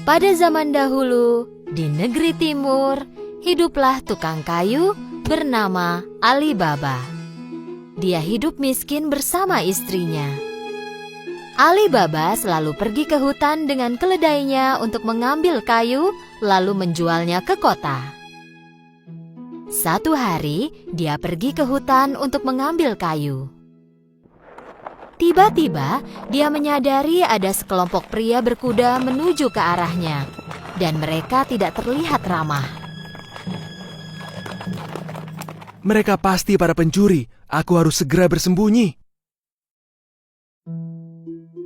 Pada zaman dahulu, di negeri timur, hiduplah tukang kayu bernama Ali Baba. Dia hidup miskin bersama istrinya. Ali Baba selalu pergi ke hutan dengan keledainya untuk mengambil kayu, lalu menjualnya ke kota. Satu hari, dia pergi ke hutan untuk mengambil kayu. Tiba-tiba, dia menyadari ada sekelompok pria berkuda menuju ke arahnya, dan mereka tidak terlihat ramah. Mereka pasti para pencuri. Aku harus segera bersembunyi.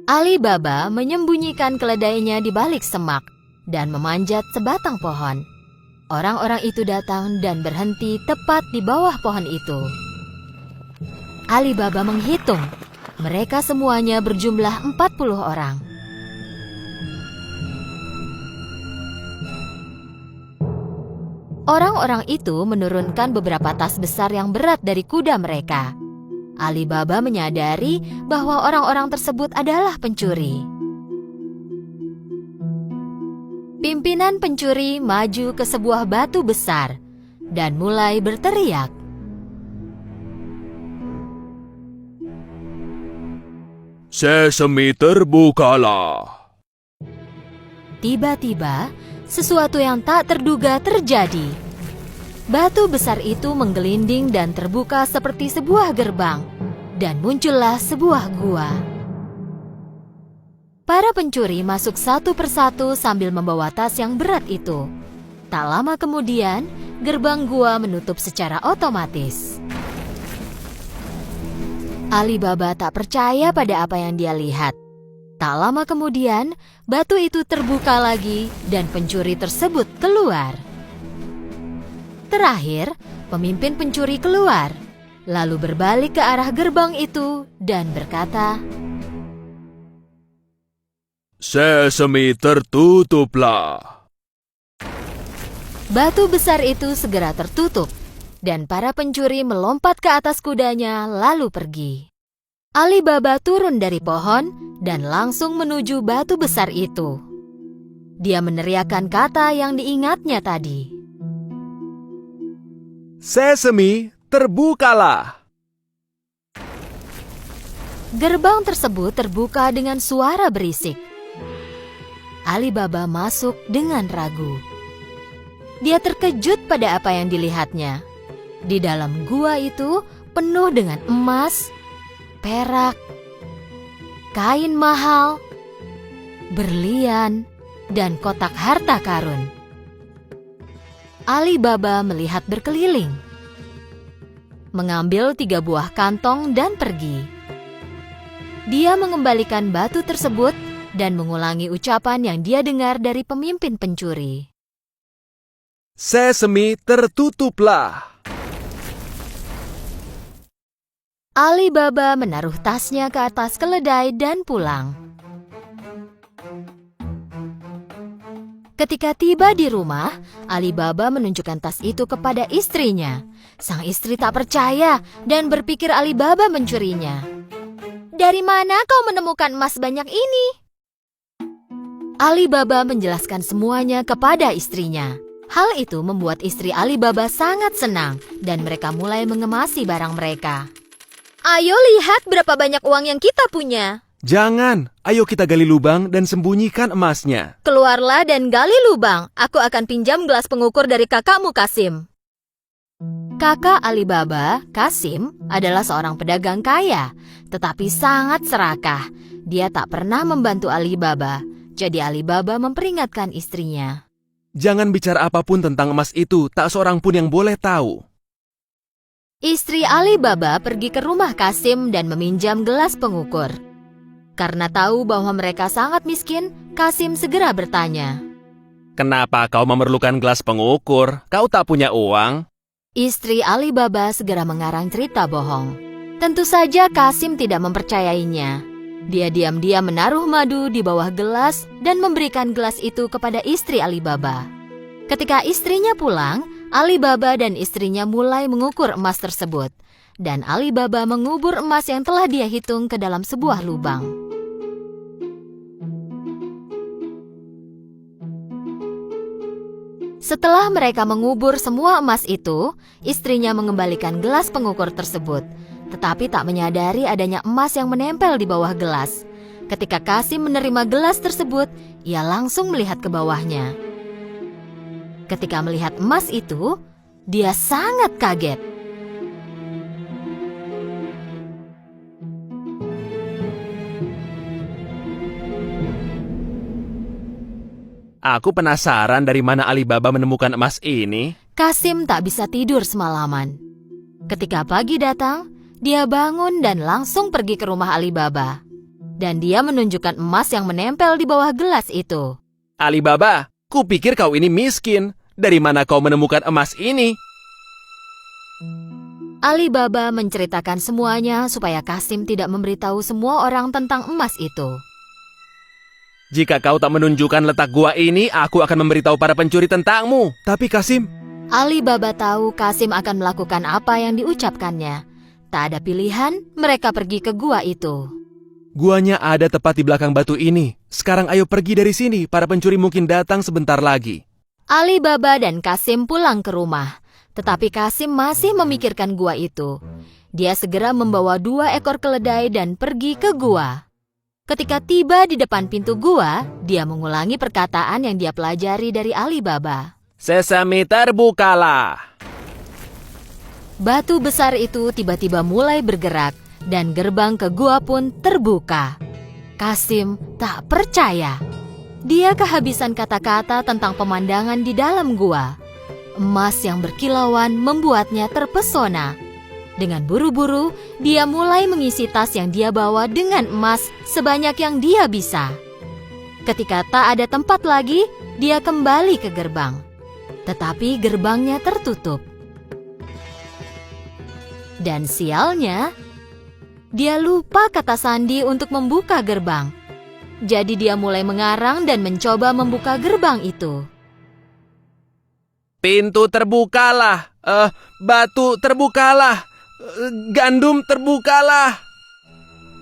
Ali Baba menyembunyikan keledainya di balik semak dan memanjat sebatang pohon. Orang-orang itu datang dan berhenti tepat di bawah pohon itu. Ali Baba menghitung. Mereka semuanya berjumlah 40 orang. Orang-orang itu menurunkan beberapa tas besar yang berat dari kuda mereka. Ali Baba menyadari bahwa orang-orang tersebut adalah pencuri. Pimpinan pencuri maju ke sebuah batu besar dan mulai berteriak. Sesame terbukalah. Tiba-tiba, sesuatu yang tak terduga terjadi. Batu besar itu menggelinding dan terbuka seperti sebuah gerbang, dan muncullah sebuah gua. Para pencuri masuk satu persatu sambil membawa tas yang berat itu. Tak lama kemudian, gerbang gua menutup secara otomatis. Ali Baba tak percaya pada apa yang dia lihat. Tak lama kemudian, batu itu terbuka lagi dan pencuri tersebut keluar. Terakhir, pemimpin pencuri keluar, lalu berbalik ke arah gerbang itu dan berkata, Sesame tertutuplah. Batu besar itu segera tertutup, dan para pencuri melompat ke atas kudanya lalu pergi. Ali Baba turun dari pohon dan langsung menuju batu besar itu. Dia meneriakkan kata yang diingatnya tadi. Sesame terbukalah. Gerbang tersebut terbuka dengan suara berisik. Ali Baba masuk dengan ragu. Dia terkejut pada apa yang dilihatnya. Di dalam gua itu penuh dengan emas, perak, kain mahal, berlian, dan kotak harta karun. Ali Baba melihat berkeliling, mengambil 3 buah kantong dan pergi. Dia mengembalikan batu tersebut dan mengulangi ucapan yang dia dengar dari pemimpin pencuri. Sesame tertutuplah. Ali Baba menaruh tasnya ke atas keledai dan pulang. Ketika tiba di rumah, Ali Baba menunjukkan tas itu kepada istrinya. Sang istri tak percaya dan berpikir Ali Baba mencurinya. Dari mana kau menemukan emas banyak ini? Ali Baba menjelaskan semuanya kepada istrinya. Hal itu membuat istri Ali Baba sangat senang dan mereka mulai mengemasi barang mereka. Ayo lihat berapa banyak uang yang kita punya. Jangan, ayo kita gali lubang dan sembunyikan emasnya. Keluarlah dan gali lubang. Aku akan pinjam gelas pengukur dari kakakmu Kasim. Kakak Ali Baba, Kasim, adalah seorang pedagang kaya, tetapi sangat serakah. Dia tak pernah membantu Ali Baba, jadi Ali Baba memperingatkan istrinya. Jangan bicara apapun tentang emas itu, tak seorang pun yang boleh tahu. Istri Ali Baba pergi ke rumah Kasim dan meminjam gelas pengukur. Karena tahu bahwa mereka sangat miskin, Kasim segera bertanya. Kenapa kau memerlukan gelas pengukur? Kau tak punya uang? Istri Ali Baba segera mengarang cerita bohong. Tentu saja Kasim tidak mempercayainya. Dia diam-diam menaruh madu di bawah gelas dan memberikan gelas itu kepada istri Ali Baba. Ketika istrinya pulang, Ali Baba dan istrinya mulai mengukur emas tersebut. Dan Ali Baba mengubur emas yang telah dia hitung ke dalam sebuah lubang. Setelah mereka mengubur semua emas itu, istrinya mengembalikan gelas pengukur tersebut, tetapi tak menyadari adanya emas yang menempel di bawah gelas. Ketika Kasim menerima gelas tersebut, ia langsung melihat ke bawahnya. Ketika melihat emas itu, dia sangat kaget. Aku penasaran dari mana Alibaba menemukan emas ini. Kasim tak bisa tidur semalaman. Ketika pagi datang, dia bangun dan langsung pergi ke rumah Alibaba. Dan dia menunjukkan emas yang menempel di bawah gelas itu. Alibaba, kupikir kau ini miskin. Dari mana kau menemukan emas ini? Alibaba menceritakan semuanya supaya Kasim tidak memberitahu semua orang tentang emas itu. Jika kau tak menunjukkan letak gua ini, aku akan memberitahu para pencuri tentangmu. Tapi Kasim, Alibaba tahu Kasim akan melakukan apa yang diucapkannya. Tak ada pilihan, mereka pergi ke gua itu. guanya ada tepat di belakang batu ini. Sekarang ayo pergi dari sini, para pencuri mungkin datang sebentar lagi. Alibaba dan Kasim pulang ke rumah. Tetapi Kasim masih memikirkan gua itu. Dia segera membawa 2 ekor keledai dan pergi ke gua. Ketika tiba di depan pintu gua, dia mengulangi perkataan yang dia pelajari dari Alibaba. Sesame terbukalah. Batu besar itu tiba-tiba mulai bergerak dan gerbang ke gua pun terbuka. Kasim tak percaya. Dia kehabisan kata-kata tentang pemandangan di dalam gua. Emas yang berkilauan membuatnya terpesona. Dengan buru-buru, dia mulai mengisi tas yang dia bawa dengan emas sebanyak yang dia bisa. Ketika tak ada tempat lagi, dia kembali ke gerbang. Tetapi gerbangnya tertutup. Dan sialnya, dia lupa kata sandi untuk membuka gerbang. Jadi dia mulai mengarang dan mencoba membuka gerbang itu. Pintu terbukalah. Batu terbukalah. Gandum terbukalah.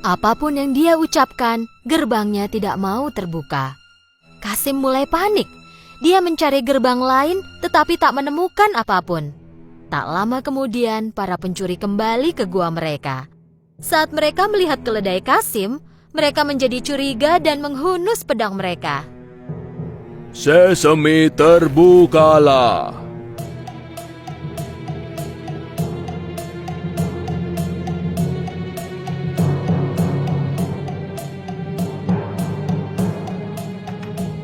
Apapun yang dia ucapkan, gerbangnya tidak mau terbuka. Kasim mulai panik. Dia mencari gerbang lain tetapi tak menemukan apapun. Tak lama kemudian, para pencuri kembali ke gua mereka. Saat mereka melihat keledai Kasim, mereka menjadi curiga dan menghunus pedang mereka. Sesame terbukalah.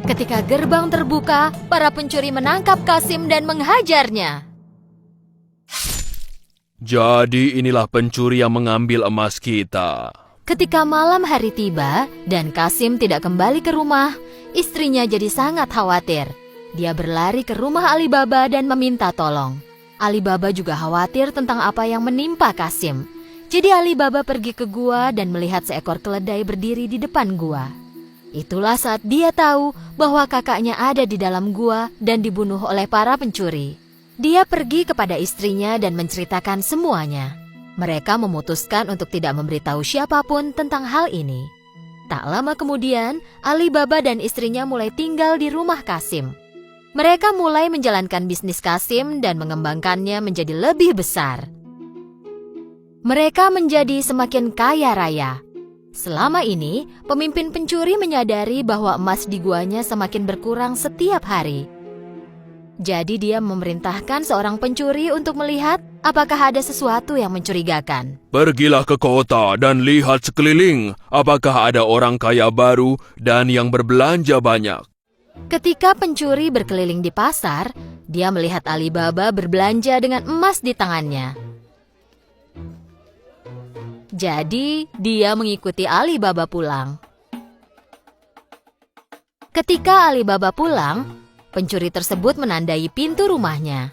Ketika gerbang terbuka, para pencuri menangkap Kasim dan menghajarnya. Jadi inilah pencuri yang mengambil emas kita. Ketika malam hari tiba dan Kasim tidak kembali ke rumah, istrinya jadi sangat khawatir. Dia berlari ke rumah Alibaba dan meminta tolong. Alibaba juga khawatir tentang apa yang menimpa Kasim. Jadi Alibaba pergi ke gua dan melihat seekor keledai berdiri di depan gua. Itulah saat dia tahu bahwa kakaknya ada di dalam gua dan dibunuh oleh para pencuri. Dia pergi kepada istrinya dan menceritakan semuanya. Mereka memutuskan untuk tidak memberitahu siapapun tentang hal ini. Tak lama kemudian, Alibaba dan istrinya mulai tinggal di rumah Kasim. Mereka mulai menjalankan bisnis Kasim dan mengembangkannya menjadi lebih besar. Mereka menjadi semakin kaya raya. Selama ini, pemimpin pencuri menyadari bahwa emas di guanya semakin berkurang setiap hari. Jadi dia memerintahkan seorang pencuri untuk melihat apakah ada sesuatu yang mencurigakan. Pergilah ke kota dan lihat sekeliling, apakah ada orang kaya baru dan yang berbelanja banyak. Ketika pencuri berkeliling di pasar, dia melihat Alibaba berbelanja dengan emas di tangannya. Jadi, dia mengikuti Alibaba pulang. Ketika Alibaba pulang, pencuri tersebut menandai pintu rumahnya.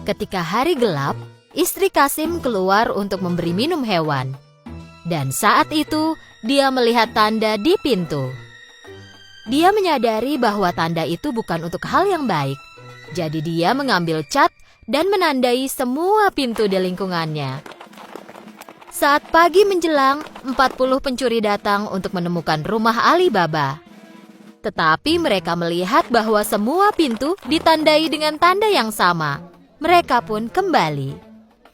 Ketika hari gelap, istri Kasim keluar untuk memberi minum hewan. Dan saat itu, dia melihat tanda di pintu. Dia menyadari bahwa tanda itu bukan untuk hal yang baik. Jadi dia mengambil cat dan menandai semua pintu di lingkungannya. Saat pagi menjelang, 40 pencuri datang untuk menemukan rumah Alibaba. Tetapi mereka melihat bahwa semua pintu ditandai dengan tanda yang sama. Mereka pun kembali.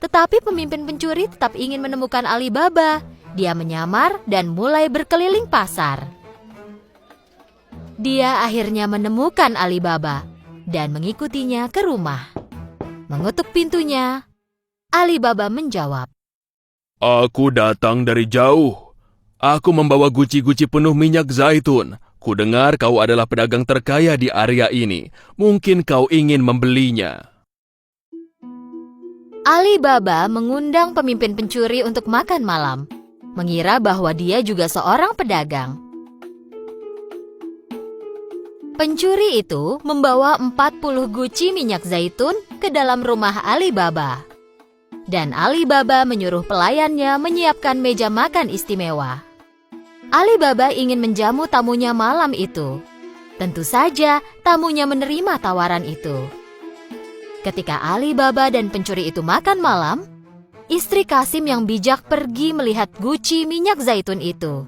Tetapi pemimpin pencuri tetap ingin menemukan Ali Baba. Dia menyamar dan mulai berkeliling pasar. Dia akhirnya menemukan Ali Baba dan mengikutinya ke rumah. Mengetuk pintunya, Ali Baba menjawab, Aku datang dari jauh. Aku membawa guci-guci penuh minyak zaitun. Kudengar kau adalah pedagang terkaya di area ini. Mungkin kau ingin membelinya. Ali Baba mengundang pemimpin pencuri untuk makan malam, mengira bahwa dia juga seorang pedagang. Pencuri itu membawa 40 guci minyak zaitun ke dalam rumah Ali Baba. Dan Ali Baba menyuruh pelayannya menyiapkan meja makan istimewa. Ali Baba ingin menjamu tamunya malam itu. Tentu saja tamunya menerima tawaran itu. Ketika Ali Baba dan pencuri itu makan malam, istri Kasim yang bijak pergi melihat guci minyak zaitun itu.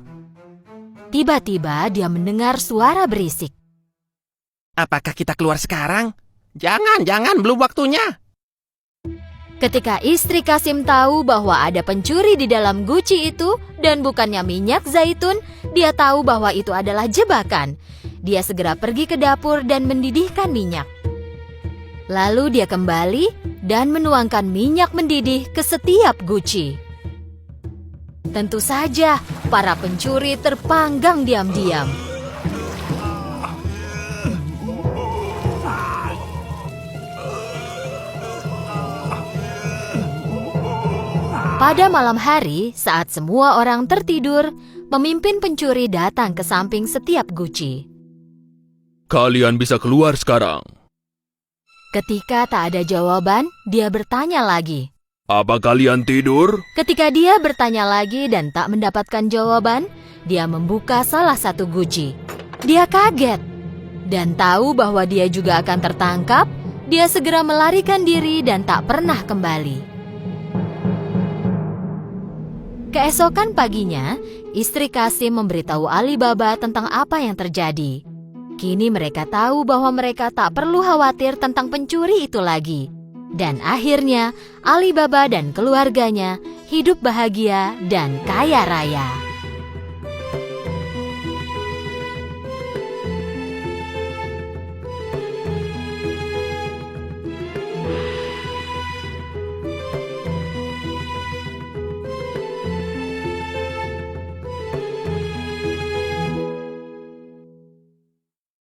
Tiba-tiba dia mendengar suara berisik. Apakah kita keluar sekarang? Jangan, belum waktunya. Ketika istri Kasim tahu bahwa ada pencuri di dalam guci itu dan bukannya minyak zaitun, dia tahu bahwa itu adalah jebakan. Dia segera pergi ke dapur dan mendidihkan minyak. Lalu dia kembali dan menuangkan minyak mendidih ke setiap guci. Tentu saja, para pencuri terpanggang diam-diam. Pada malam hari, saat semua orang tertidur, pemimpin pencuri datang ke samping setiap guci. Kalian bisa keluar sekarang. Ketika tak ada jawaban, dia bertanya lagi. Apa kalian tidur? Ketika dia bertanya lagi dan tak mendapatkan jawaban, dia membuka salah satu guci. Dia kaget dan tahu bahwa dia juga akan tertangkap. Dia segera melarikan diri dan tak pernah kembali. Keesokan paginya, istri Kasim memberitahu Ali Baba tentang apa yang terjadi. Kini mereka tahu bahwa mereka tak perlu khawatir tentang pencuri itu lagi. Dan akhirnya, Ali Baba dan keluarganya hidup bahagia dan kaya raya.